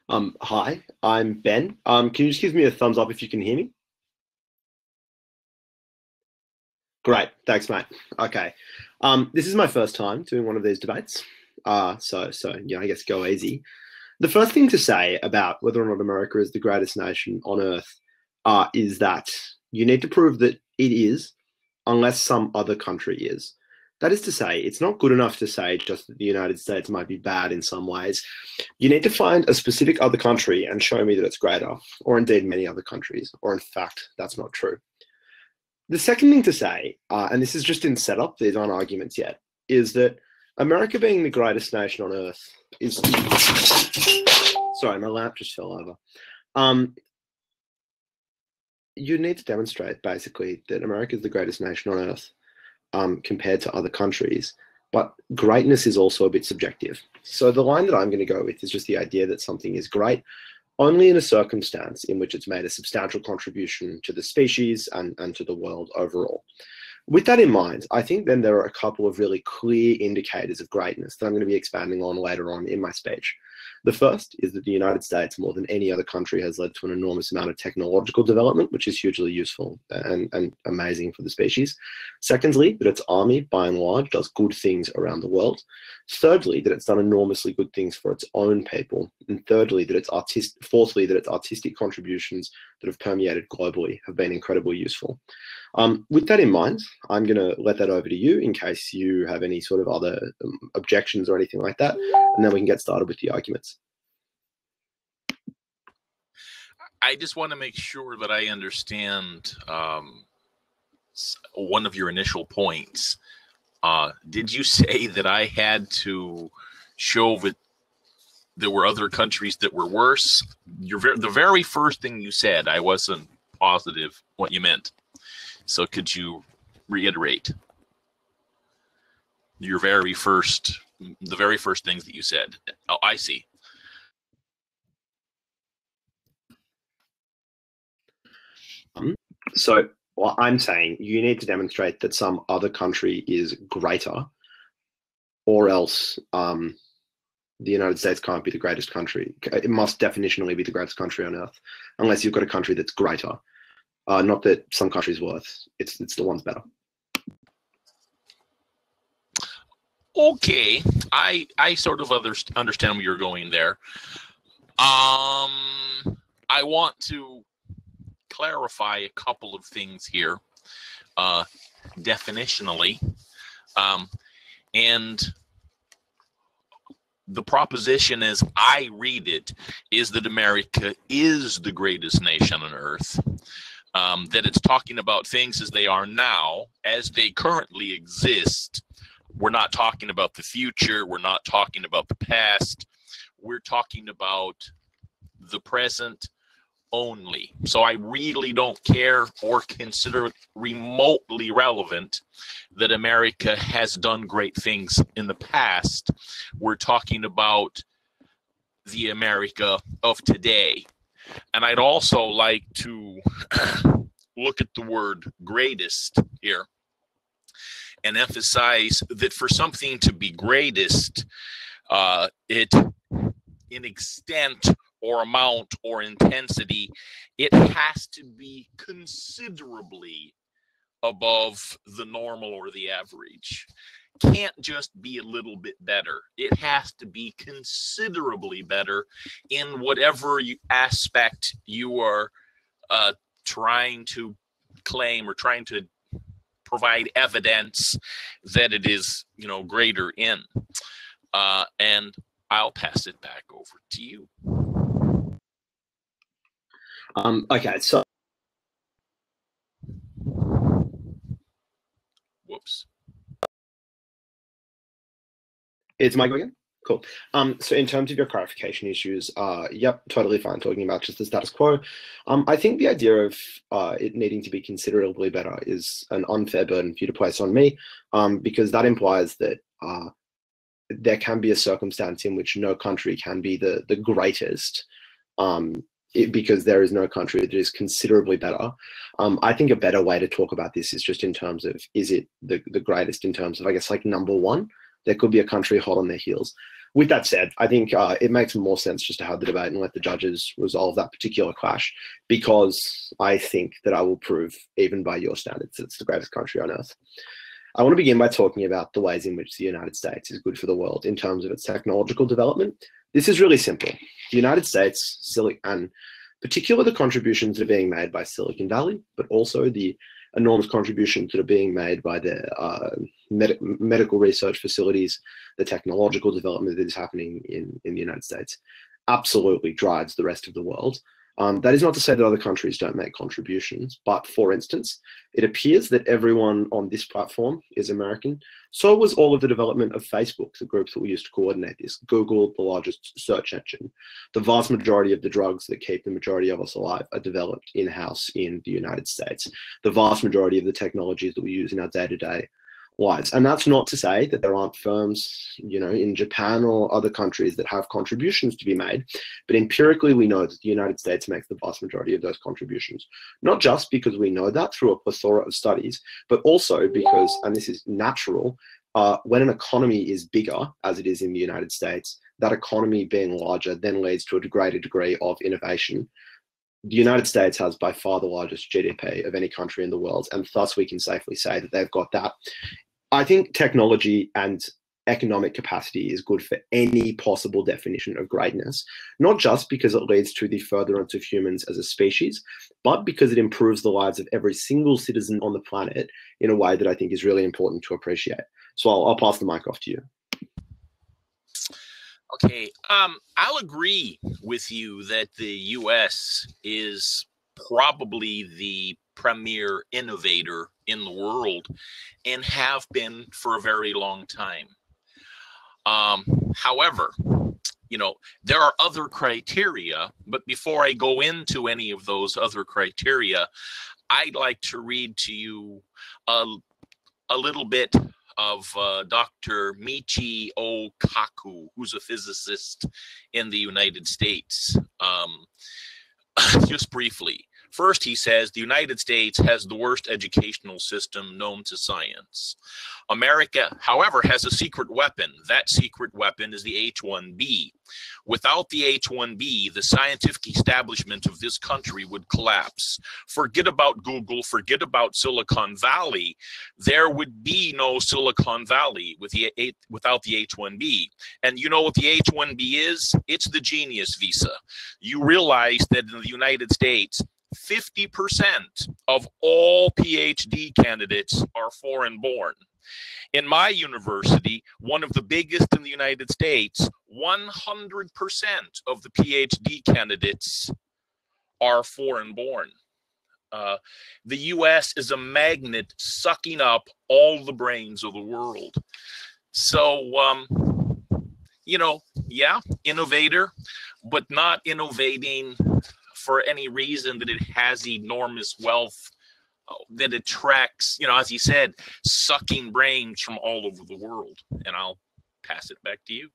Hi, I'm Ben. Can you just give me a thumbs up if you can hear me? Great, thanks, mate. Okay. This is my first time doing one of these debates. So yeah, I guess go easy. The first thing to say about whether or not America is the greatest nation on earth, is that you need to prove that it is, unless some other country is. That is to say, it's not good enough to say just that the United States might be bad in some ways. You need to find a specific other country and show me that it's greater, or indeed many other countries, or in fact, that's not true. The second thing to say, and this is just in setup, these aren't arguments yet, is that America being the greatest nation on earth is. Sorry, my lamp just fell over. You need to demonstrate basically that America is the greatest nation on earth, compared to other countries. But greatness is also a bit subjective. So the line that I'm going to go with is just the idea that something is great only in a circumstance in which it's made a substantial contribution to the species and to the world overall. With that in mind, I think then there are a couple of really clear indicators of greatness that I'm going to be expanding on later on in my speech. The first is that the United States, more than any other country, has led to an enormous amount of technological development, which is hugely useful and amazing for the species. Secondly, that its army, by and large, does good things around the world. Thirdly, that it's done enormously good things for its own people. And thirdly, that fourthly, that its artistic contributions that have permeated globally have been incredibly useful. With that in mind, I'm going to let that over to you in case you have any sort of other objections or anything like that, and then we can get started with the arguments. I just want to make sure that I understand one of your initial points. Did you say that I had to show that there were other countries that were worse? The very first thing you said, I wasn't positive what you meant. So could you reiterate the very first things that you said? Oh, I see. So what I'm saying, you need to demonstrate that some other country is greater, or else the United States can't be the greatest country. It must definitionally be the greatest country on earth, unless you've got a country that's greater. Not that some countries worth, it's the ones better. Okay, I sort of understand where you're going there. I want to clarify a couple of things here, definitionally, and the proposition as I read it is that America is the greatest nation on earth. That it's talking about things as they are now, as they currently exist. We're not talking about the future. We're not talking about the past. We're talking about the present only. So I really don't care or consider it remotely relevant that America has done great things in the past. We're talking about the America of today. And I'd also like to look at the word greatest here and emphasize that for something to be greatest, it, in extent or amount or intensity, it has to be considerably above the normal or the average. Can't just be a little bit better. It has to be considerably better in whatever aspect you are trying to claim or trying to provide evidence that it is, greater in. And I'll pass it back over to you. Okay, so. Whoops. It's Michael again? Cool. So in terms of your clarification issues, yep, totally fine talking about just the status quo. I think the idea of it needing to be considerably better is an unfair burden for you to place on me, because that implies that there can be a circumstance in which no country can be the greatest, because there is no country that is considerably better. I think a better way to talk about this is just in terms of, is it the greatest in terms of, I guess, like number one? There could be a country hot on their heels. with that said, I think it makes more sense just to have the debate and let the judges resolve that particular clash, because I think that I will prove, even by your standards, that it's the greatest country on earth. I want to begin by talking about the ways in which the United States is good for the world in terms of its technological development. This is really simple. The United States, and particularly the contributions that are being made by Silicon Valley, but also the enormous contributions that are being made by the medical research facilities, the technological development that is happening in the United States, absolutely drives the rest of the world. That is not to say that other countries don't make contributions, but for instance, it appears that everyone on this platform is American. So was all of the development of Facebook, the group that we used to coordinate this, Google, the largest search engine. The vast majority of the drugs that keep the majority of us alive are developed in-house in the United States. The vast majority of the technologies that we use in our day-to-day lives. And that's not to say that there aren't firms, in Japan or other countries that have contributions to be made, but empirically we know that the United States makes the vast majority of those contributions. Not just because we know that through a plethora of studies, but also because, and this is natural, when an economy is bigger, as it is in the United States, that economy being larger then leads to a greater degree of innovation. The United States has by far the largest GDP of any country in the world, and thus we can safely say that they've got that. I think technology and economic capacity is good for any possible definition of greatness, not just because it leads to the furtherance of humans as a species, but because it improves the lives of every single citizen on the planet in a way that I think is really important to appreciate. So I'll pass the mic off to you. Okay, I'll agree with you that the U.S. is probably the premier innovator in the world and have been for a very long time. However, there are other criteria, but before I go into any of those other criteria, I'd like to read to you a little bit of Dr. Michio Kaku, who's a physicist in the United States. Just briefly. First, he says the United States has the worst educational system known to science. America, however, has a secret weapon. That secret weapon is the H-1B. Without the H-1B, the scientific establishment of this country would collapse. Forget about Google, forget about Silicon Valley. There would be no Silicon Valley without the H-1B. And you know what the H-1B is? It's the genius visa. You realize that in the United States, 50% of all PhD candidates are foreign born. In my university, one of the biggest in the United States, 100% of the PhD candidates are foreign born. The US is a magnet sucking up all the brains of the world. So, yeah, innovator, but not innovating for any reason that it has enormous wealth that attracts, as he said, sucking brains from all over the world. And I'll pass it back to you.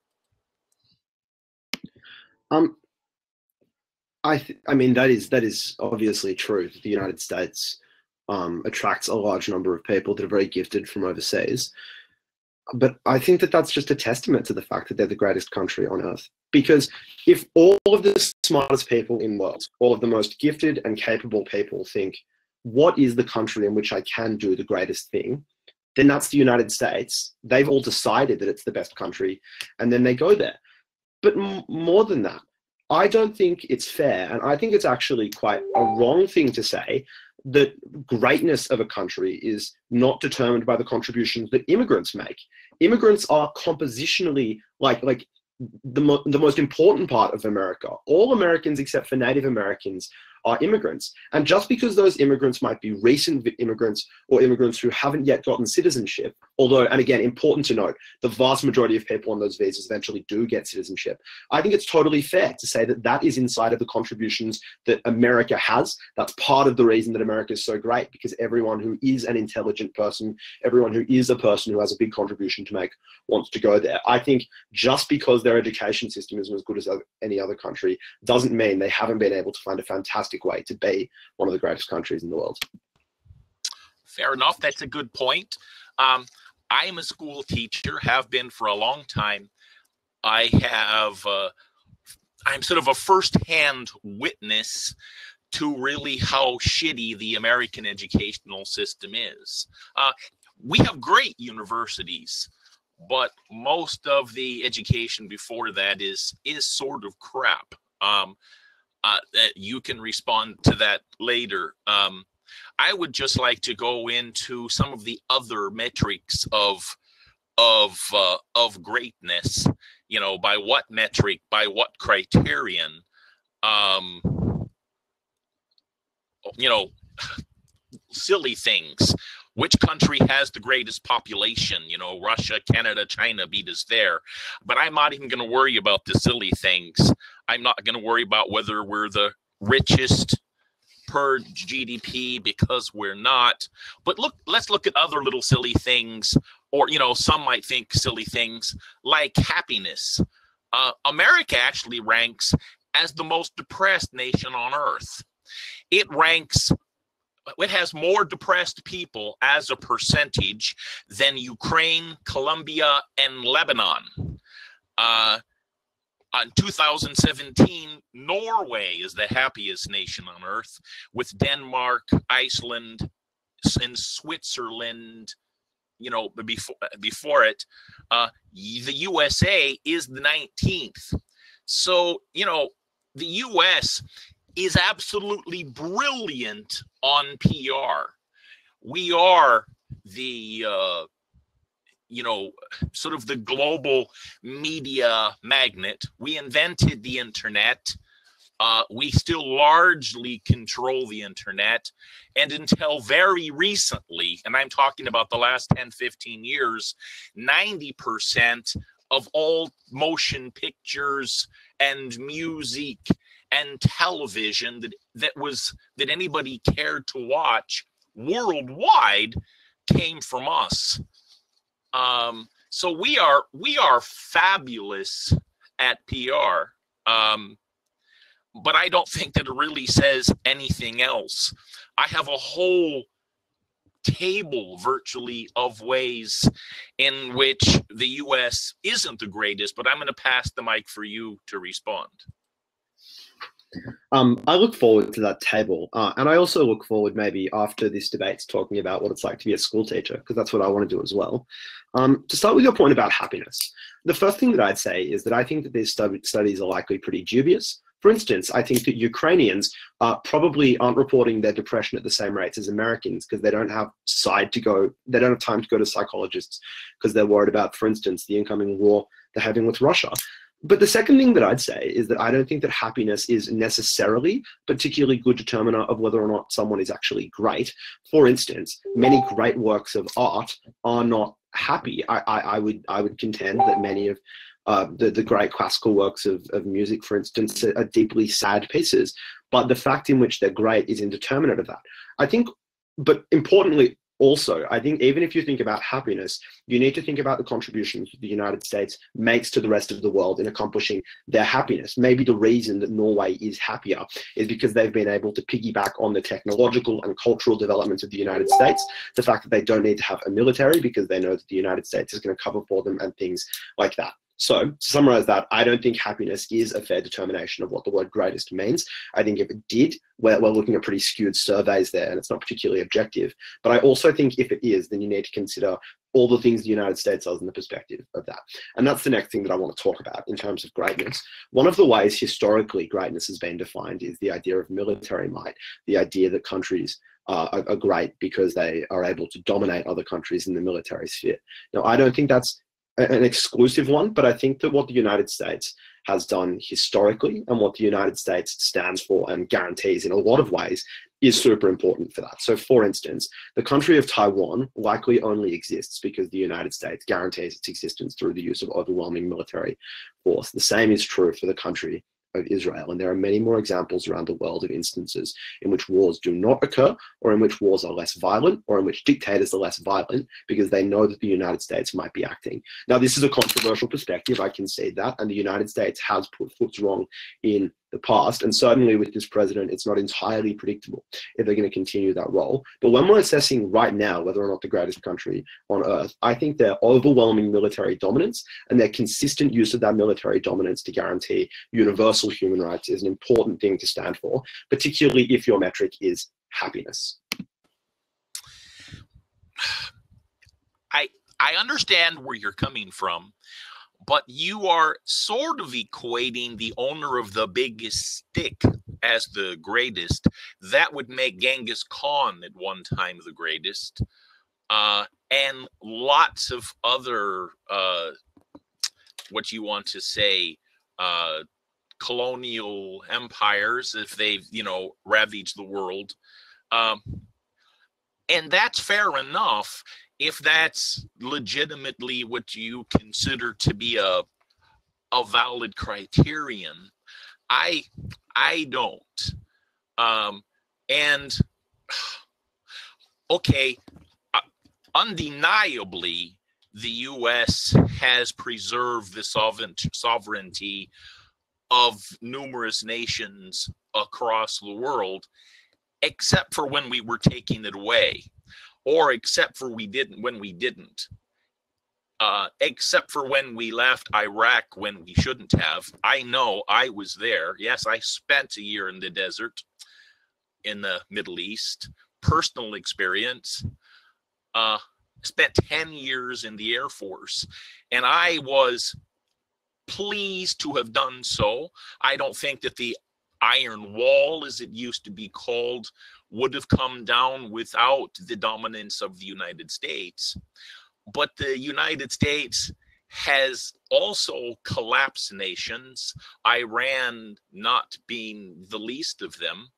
I mean, that is obviously true. The United States attracts a large number of people that are very gifted from overseas. But I think that that's just a testament to the fact that they're the greatest country on earth. Because if all of the smartest people in the world, all of the most gifted and capable people think, what is the country in which I can do the greatest thing? Then that's the United States. They've all decided that it's the best country, and then they go there. But more than that, I don't think it's fair, and I think it's actually quite a wrong thing to say that greatness of a country is not determined by the contributions that immigrants make. Immigrants are compositionally like the most important part of America. All Americans except for Native Americans are immigrants. And just because those immigrants might be recent immigrants or immigrants who haven't yet gotten citizenship, although, and again, important to note, the vast majority of people on those visas eventually do get citizenship. I think it's totally fair to say that that is inside of the contributions that America has. That's part of the reason that America is so great, because everyone who is an intelligent person, everyone who is a person who has a big contribution to make wants to go there. I think just because their education system isn't as good as any other country doesn't mean they haven't been able to find a fantastic way to be one of the greatest countries in the world. Fair enough. That's a good point. I am a school teacher, have been for a long time. I have, I'm sort of a first-hand witness to really how shitty the American educational system is. We have great universities, but most of the education before that is sort of crap. You can respond to that later. I would just like to go into some of the other metrics of greatness. You know, by what metric, by what criterion. You know, silly things. Which country has the greatest population? You know, Russia, Canada, China beat us there. But I'm not even going to worry about the silly things. I'm not going to worry about whether we're the richest per GDP, because we're not. But let's look at other little silly things, or, you know, some might think silly things like happiness. America actually ranks as the most depressed nation on earth. It has more depressed people as a percentage than Ukraine, Colombia, and Lebanon. In 2017, Norway is the happiest nation on earth, with Denmark, Iceland, and Switzerland, you know, before it. The USA is the 19th. So, you know, the US is absolutely brilliant on PR. We are the, you know, sort of the global media magnet. We invented the internet. We still largely control the internet. And until very recently, and I'm talking about the last 10, 15 years, 90% of all motion pictures and music and television that anybody cared to watch worldwide came from us. So we are fabulous at PR, but I don't think that it really says anything else. I have a whole table virtually of ways in which the U.S. isn't the greatest, but I'm going to pass the mic for you to respond. I look forward to that table, and I also look forward maybe after this debate to talking about what it's like to be a school teacher, because that's what I want to do as well. To start with your point about happiness, the first thing that I'd say is that I think that these studies are likely pretty dubious. For instance, I think that Ukrainians probably aren't reporting their depression at the same rates as Americans, because they don't have time to go to psychologists, because they're worried about, for instance, the incoming war they're having with Russia. But the second thing that I'd say is that I don't think that happiness is necessarily a particularly good determiner of whether or not someone is actually great. For instance, many great works of art are not happy. I would contend that many of the great classical works of music, for instance, are deeply sad pieces. But the fact in which they're great is indeterminate of that. I think, but importantly, also, I think even if you think about happiness, you need to think about the contributions the United States makes to the rest of the world in accomplishing their happiness. Maybe the reason that Norway is happier is because they've been able to piggyback on the technological and cultural developments of the United States, the fact that they don't need to have a military because they know that the United States is going to cover for them and things like that. So, to summarize that, I don't think happiness is a fair determination of what the word greatest means. I think if it did, we're looking at pretty skewed surveys there, and it's not particularly objective. But I also think if it is, then you need to consider all the things the United States does in the perspective of that. And that's the next thing that I want to talk about in terms of greatness. One of the ways historically greatness has been defined is the idea of military might, the idea that countries are great because they are able to dominate other countries in the military sphere. Now, I don't think that's an exclusive one, but I think that what the United States has done historically and what the United States stands for and guarantees in a lot of ways is super important for that. So, for instance, the country of Taiwan likely only exists because the United States guarantees its existence through the use of overwhelming military force. The same is true for the country of Israel, and there are many more examples around the world of instances in which wars do not occur, or in which wars are less violent, or in which dictators are less violent because they know that the United States might be acting. Now, this is a controversial perspective, I concede that, and the United States has put foot wrong in the past. And certainly with this president, it's not entirely predictable if they're going to continue that role. But when we're assessing right now whether or not the greatest country on earth, I think their overwhelming military dominance and their consistent use of that military dominance to guarantee universal human rights is an important thing to stand for, particularly if your metric is happiness. I understand where you're coming from, but you are sort of equating the owner of the biggest stick as the greatest. That would make Genghis Khan at one time the greatest, and lots of other, what you want to say, colonial empires, if they've, ravaged the world. And that's fair enough if that's legitimately what you consider to be a valid criterion. I don't. And okay, undeniably, the U.S. has preserved the sovereignty of numerous nations across the world, except for when we were taking it away, or except for when we didn't, except for when we left Iraq when we shouldn't have. I know, I was there. Yes, I spent a year in the desert in the Middle East. Personal experience. Spent 10 years in the Air Force, and I was pleased to have done so. I don't think that the Iron Wall, as it used to be called, would have come down without the dominance of the United States. But the United States has also collapsed nations, Iran not being the least of them.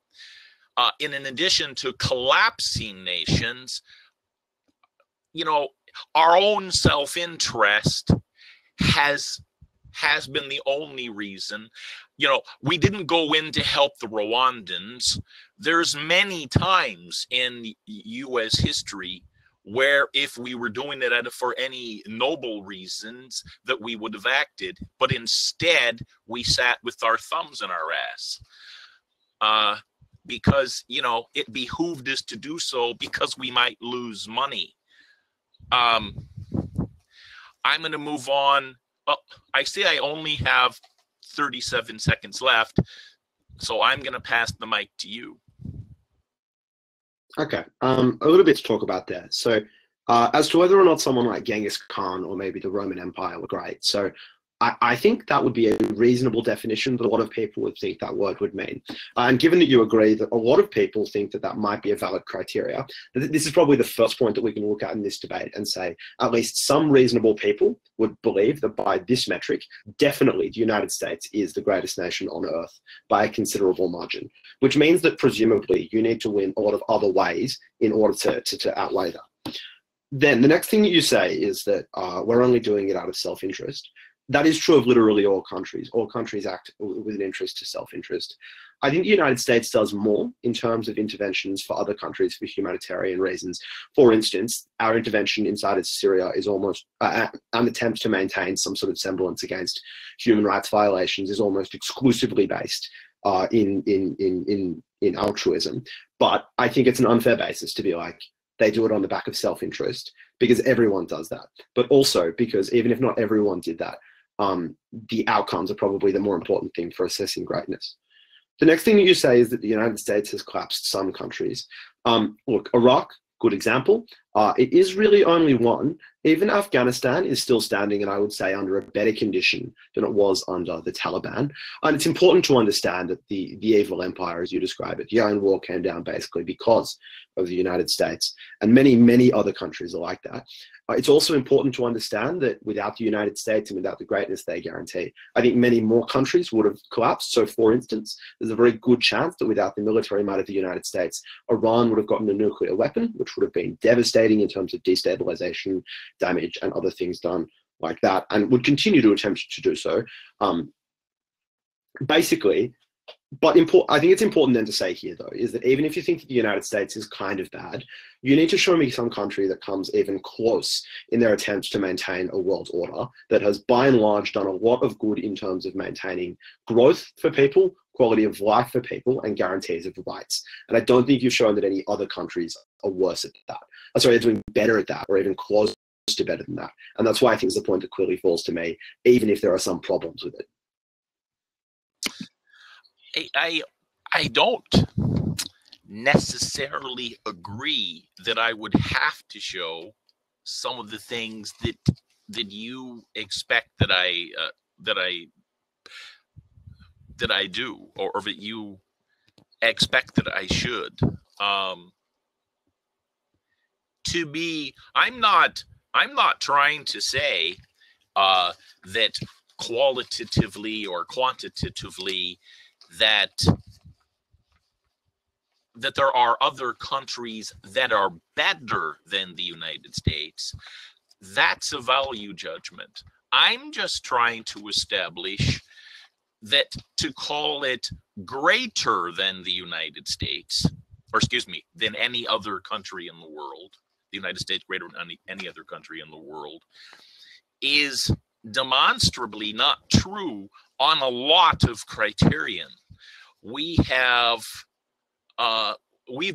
In addition to collapsing nations, our own self-interest has been the only reason. We didn't go in to help the Rwandans. There's many times in U.S. history where if we were doing it for any noble reasons that we would have acted, but instead we sat with our thumbs in our ass. Because, it behooved us to do so because we might lose money. I'm going to move on. Well, I say I only have 37 seconds left, so I'm going to pass the mic to you. Okay, a little bit to talk about there. So as to whether or not someone like Genghis Khan or maybe the Roman Empire were great. So I think that would be a reasonable definition that a lot of people would think that word would mean. And given that you agree that a lot of people think that that might be a valid criteria, this is probably the first point that we can look at in this debate and say at least some reasonable people would believe that by this metric, definitely the United States is the greatest nation on earth by a considerable margin, which means that presumably you need to win a lot of other ways in order to outweigh that. Then the next thing that you say is that we're only doing it out of self-interest. That is true of literally all countries. All countries act with an interest to self-interest. I think the United States does more in terms of interventions for other countries for humanitarian reasons. For instance, our intervention inside of Syria is almost an attempt to maintain some sort of semblance against human rights violations is almost exclusively based in altruism. But I think it's an unfair basis to be like, they do it on the back of self-interest, because everyone does that. But also because even if not everyone did that, the outcomes are probably the more important thing for assessing greatness. The next thing that you say is that the United States has collapsed some countries. Look, Iraq, good example. It is really only one. Even Afghanistan is still standing, and I would say under a better condition than it was under the Taliban. And it's important to understand that the evil empire, as you describe it, the Iron Wall came down basically because of the United States, and many, many other countries are like that. It's also important to understand that without the United States and without the greatness they guarantee, I think many more countries would have collapsed. So for instance, there's a very good chance that without the military might of the United States, Iran would have gotten a nuclear weapon, which would have been devastating in terms of destabilization, damage, and other things done like that, and would continue to attempt to do so. Basically, But I think it's important then to say here, though, is that even if you think that the United States is kind of bad, you need to show me some country that comes even close in their attempts to maintain a world order that has, by and large, done a lot of good in terms of maintaining growth for people, quality of life for people, and guarantees of rights. And I don't think you've shown that any other countries are worse at that. Sorry, they're doing better at that, or even close to better than that. And that's why I think it's the point that clearly falls to me, even if there are some problems with it. I don't necessarily agree that I would have to show some of the things that you expect that I do, or that you expect that I should. I'm not trying to say that qualitatively or quantitatively that there are other countries that are better than the United States. That's a value judgment. I'm just trying to establish that to call it greater than the United States, or excuse me, than any other country in the world, the United States greater than any other country in the world, is demonstrably not true on a lot of criterion. We've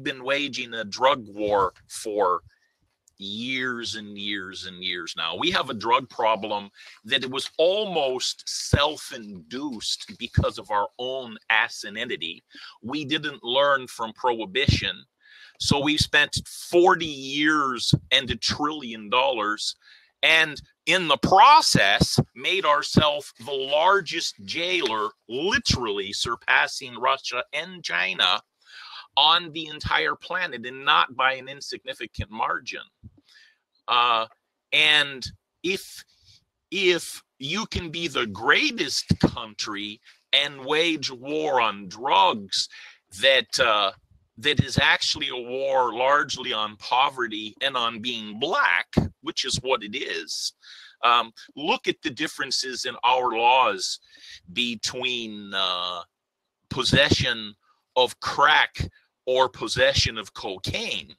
been waging a drug war for years and years and years now. We have a drug problem that it was almost self-induced because of our own asininity. We didn't learn from prohibition. So we spent 40 years and $1 trillion, and in the process made ourselves the largest jailer, literally surpassing Russia and China on the entire planet, and not by an insignificant margin. And if you can be the greatest country and wage war on drugs that is actually a war largely on poverty and on being black, which is what it is. Look at the differences in our laws between possession of crack or possession of cocaine.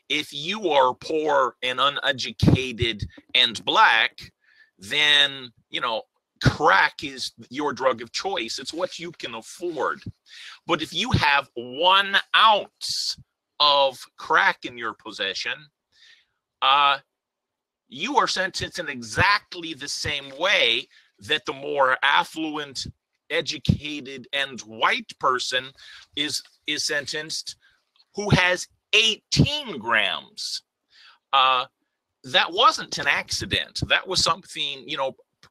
If you are poor and uneducated and black, then, crack is your drug of choice. It's what you can afford. But if you have 1 ounce of crack in your possession, you are sentenced in exactly the same way that the more affluent, educated, and white person is sentenced who has 18 grams. That wasn't an accident. That was something,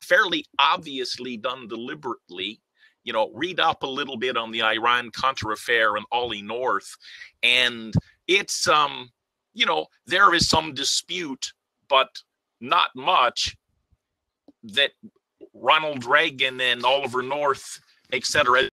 fairly obviously done deliberately. Read up a little bit on the Iran-Contra affair and Ollie North, and it's there is some dispute, but not much, that Ronald Reagan and Oliver North, etc.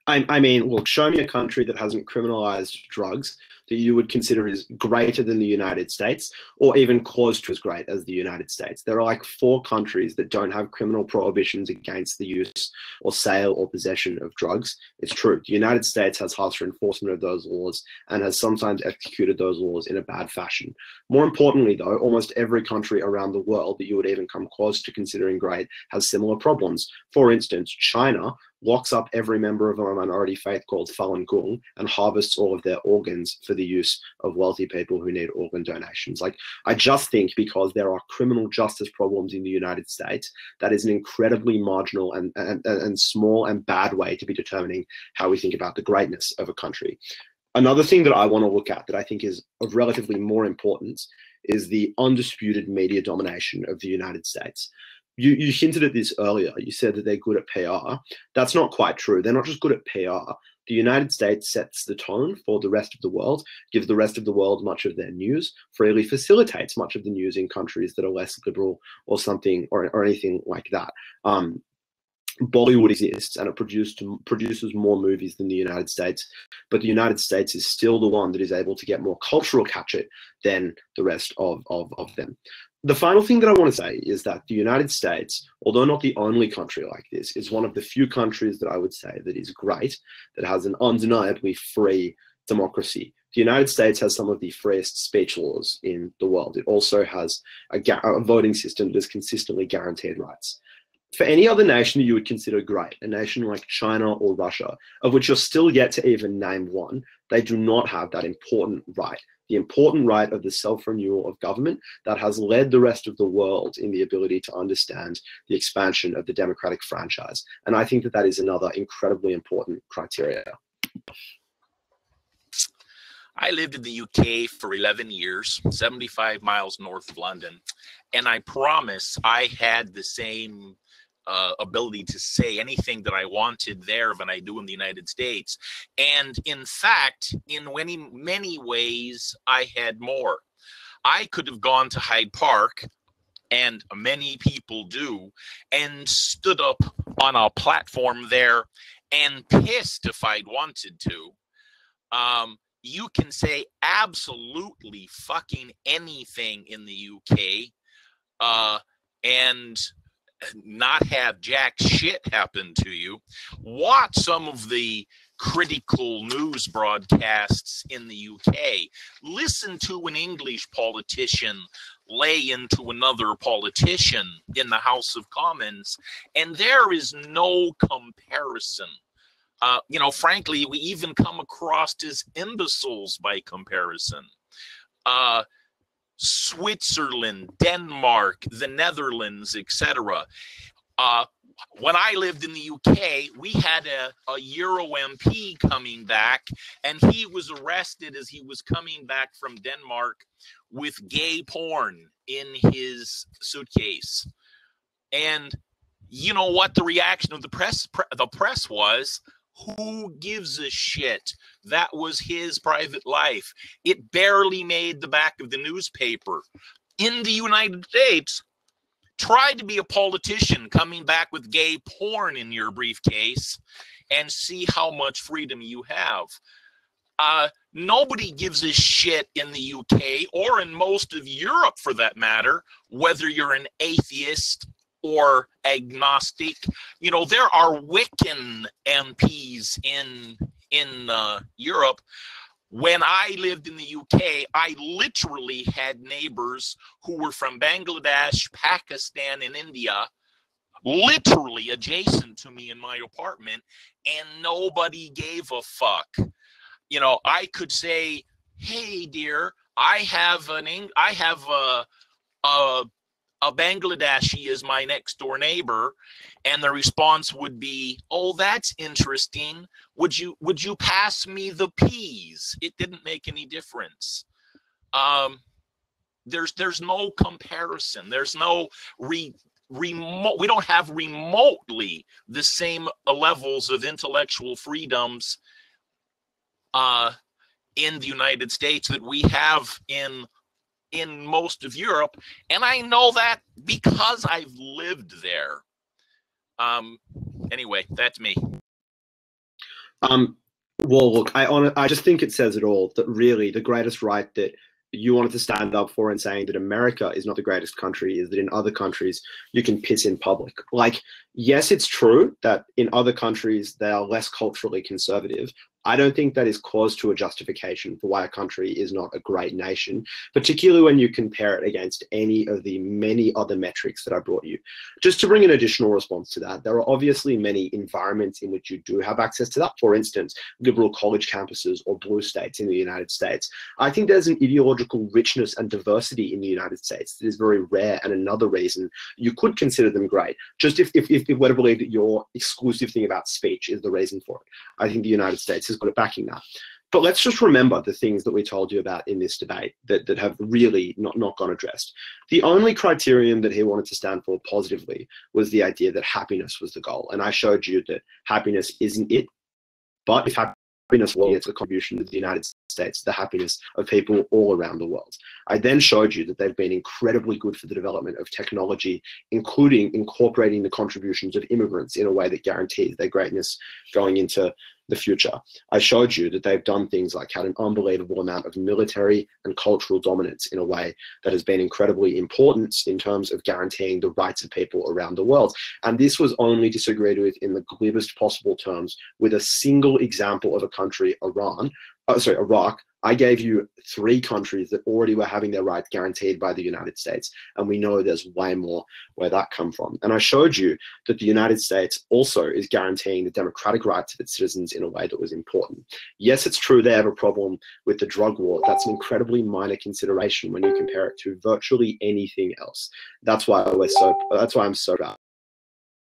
I mean, look, show me a country that hasn't criminalized drugs that you would consider is greater than the United States, or even close to as great as the United States. There are like 4 countries that don't have criminal prohibitions against the use or sale or possession of drugs. It's true. The United States has harsher enforcement of those laws and has sometimes executed those laws in a bad fashion. More importantly, though, almost every country around the world that you would even come close to considering great has similar problems. For instance, China locks up every member of a minority faith called Falun Gong and harvests all of their organs for the use of wealthy people who need organ donations. Like, I just think because there are criminal justice problems in the United States, that is an incredibly marginal and small and bad way to be determining how we think about the greatness of a country. Another thing that I want to look at that I think is of relatively more importance is the undisputed media domination of the United States. You hinted at this earlier. You said that they're good at PR. That's not quite true. They're not just good at PR. The United States sets the tone for the rest of the world, gives the rest of the world much of their news, freely facilitates much of the news in countries that are less liberal or something or anything like that. Bollywood exists and it produces more movies than the United States, but the United States is still the one that is able to get more cultural capture than the rest of them. The final thing that I want to say is that the United States, although not the only country like this, is one of the few countries that I would say that is great, that has an undeniably free democracy. The United States has some of the freest speech laws in the world. It also has a voting system that has consistently guaranteed rights. For any other nation you would consider great, a nation like China or Russia, of which you're still yet to even name one, they do not have that important right. The important right of the self-renewal of government that has led the rest of the world in the ability to understand the expansion of the democratic franchise. And I think that that is another incredibly important criteria. I lived in the UK for 11 years, 75 miles north of London, and I promise I had the same ability to say anything that I wanted there than I do in the United States. And in fact, in many ways, I had more. I could have gone to Hyde Park, and many people do, and stood up on a platform there and pissed if I'd wanted to. You can say absolutely fucking anything in the UK and not have jack shit happen to you. Watch some of the critical news broadcasts in the UK. Listen to an English politician lay into another politician in the House of Commons, and there is no comparison. You know, frankly, we even come across as imbeciles by comparison. Switzerland, Denmark, the Netherlands, etc. When I lived in the UK, we had a Euro MP coming back, and he was arrested as he was coming back from Denmark with gay porn in his suitcase. And you know what the reaction of the press was? Who gives a shit? That was his private life. It barely made the back of the newspaper. In the United States, try to be a politician coming back with gay porn in your briefcase and see how much freedom you have. Nobody gives a shit in the UK or in most of Europe for that matter, whether you're an atheist or agnostic. You know, there are Wiccan MPs in Europe. When I lived in the UK, I literally had neighbors who were from Bangladesh, Pakistan, and India, literally adjacent to me in my apartment, and nobody gave a fuck. You know, I could say, "Hey, dear, I have a Bangladeshi is my next door neighbor," and the response would be, "Oh, that's interesting. Would you pass me the peas?" It didn't make any difference. There's no comparison. There's no remote. We don't have remotely the same levels of intellectual freedoms in the United States that we have in most of Europe, and I know that because I've lived there. Anyway, that's me. Well, look, I just think it says it all, that really the greatest right that you wanted to stand up for in saying that America is not the greatest country is that in other countries you can piss in public. Like, yes, it's true that in other countries they are less culturally conservative. I don't think that is cause to a justification for why a country is not a great nation, particularly when you compare it against any of the many other metrics that I brought you. Just to bring an additional response to that, there are obviously many environments in which you do have access to that. For instance, liberal college campuses or blue states in the United States. I think there's an ideological richness and diversity in the United States that is very rare, and another reason you could consider them great. Just if we're to believe that your exclusive thing about speech is the reason for it, I think the United States has got it backing that. But let's just remember the things that we told you about in this debate that have really not gone addressed. The only criterion that he wanted to stand for positively was the idea that happiness was the goal. And I showed you that happiness isn't it, but if happiness was, it's a contribution to the United States, the happiness of people all around the world. I then showed you that they've been incredibly good for the development of technology, including incorporating the contributions of immigrants in a way that guarantees their greatness going into the future. I showed you that they've done things like had an unbelievable amount of military and cultural dominance in a way that has been incredibly important in terms of guaranteeing the rights of people around the world. And this was only disagreed with in the glibest possible terms with a single example of a country, Iraq. I gave you 3 countries that already were having their rights guaranteed by the United States, and we know there's way more where that come from. And I showed you that the United States also is guaranteeing the democratic rights of its citizens in a way that was important. Yes, it's true they have a problem with the drug war. That's an incredibly minor consideration when you compare it to virtually anything else. That's why I'm so proud.